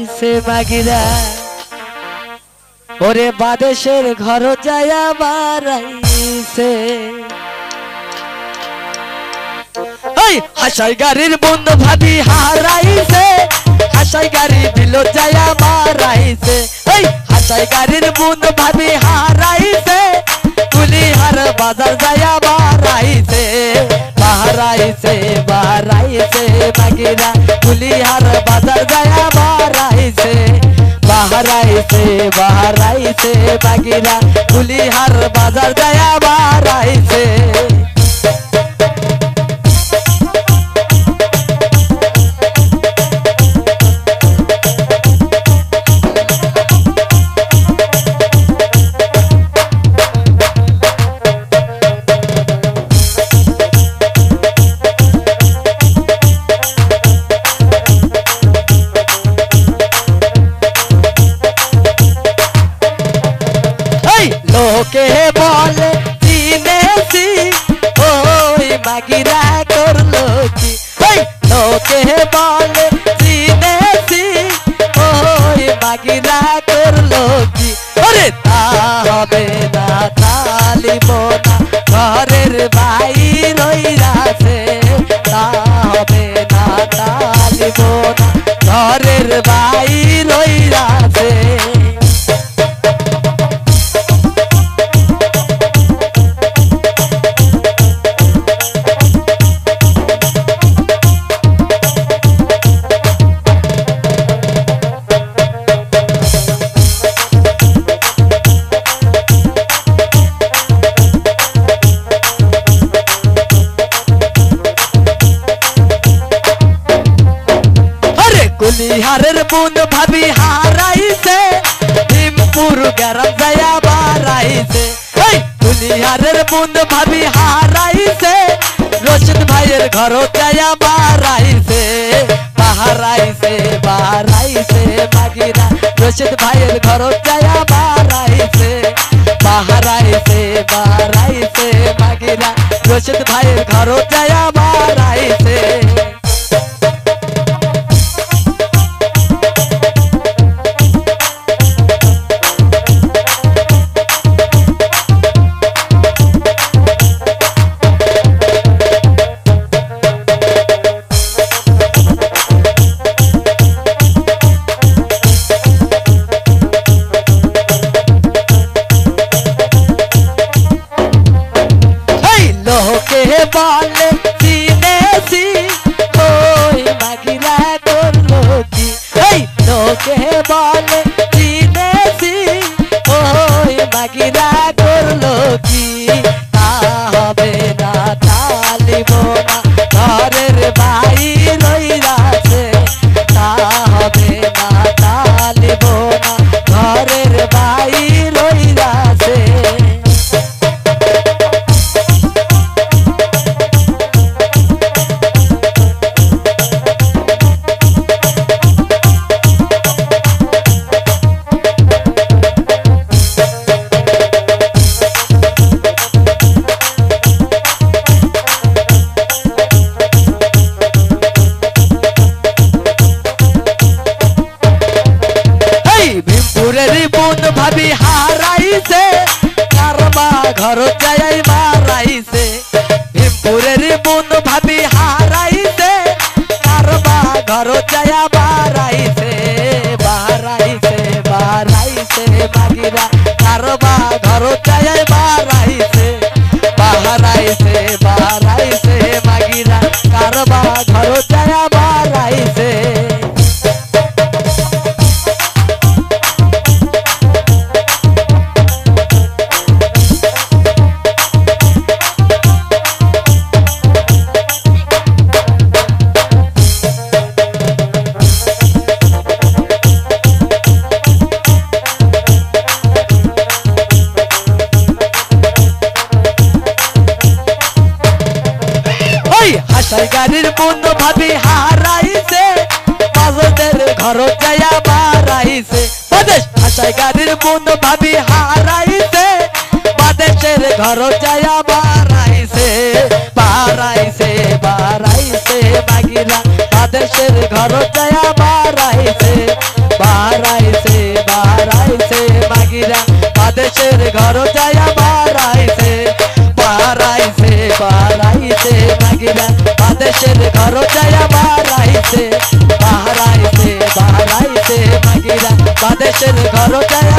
বারাইছে মাগিরা ওরে বাদেশের ঘর যায়া বারাইছে ওই হাসাই গাড়ির বন্ধু ভাবি হারাইছে হাসাই গাড়ি বিলো যায়া বারাইছে ওই হাসাই গাড়ির বন্ধু ভাবি হারাইছে কুলিহার বাজার যায়া বারাইছে বারাইছে বারাইছে মাগিরা কুলিহার বাজার যায়া বারাইছে বারাইছে বারাইছে মাগিরা কুলিহার বাজার যায়া বারাইছে লোকে বলে চিনেছি ওই মাগিরা করলো কি ওই লোকে বলে চিনেছি ওই মাগিরা করলো কি ওরে তা হবে না তালিব না ঘরের বাইর রইরাছে তা হবে না তালিব না ঘরের বাইর রইরাছে কুলিহারের বুন ভাবি হারাইছে ভীমপুর গ্রাম যায়া বারাইছে এই কুলিহারের বুন ভাবি হারাইছে রশিদ ভাইয়ের ঘর যায়া বারাইছে বারাইছে বারাইছে মাগিরা রশিদ ভাইয়ের ঘর যায়া বারাইছে বারাইছে বারাইছে মাগিরা রশিদ ভাইয়ের ঘর যায়া বারাইছে লোকে বলে চিনেছি ওই মাগিরা করলো কি এই লোকে বলে চিনেছি ওই মাগিরা করলো কি তা হবে না তালিব না ঘরের বাইর রইরাছে তা হবে না তালিব না ঘরের বাইর রইরাছে ভাবি হারাইছে কারবা ঘর যাই বারাইছে ভীমপুরের বুন ভাবি হারাইছে কারবা ঘর যায়া বারাইছে বারাইছে বারাইছে মাগিরা কারবা ঘর যাই বারাইছে বারাইছে বারাইছে মাগিরা কারবা ঘর যায়া বারাইছে হাসাই গাড়ির বন্ধু ভাবি হারাইছে বাজারের ঘর যায়া বারাইছে বাদেশ হাসাই গাড়ির বন্ধু ভাবি হারাইছে বাদেশের ঘর যায়া বারাইছে বারাইছে বারাইছে মাগিরা বাদেশের ঘর যায়া বারাইছে বারাইছে বারাইছে মাগিরা বাদেশের ঘর যায়া বারাইছে বারাইছে বারাইছে মাগিরা বাদেশের ঘর যায়া বারাইছে বারাইছে বারাইছে মাগিরা বাদেশের ঘর যায়া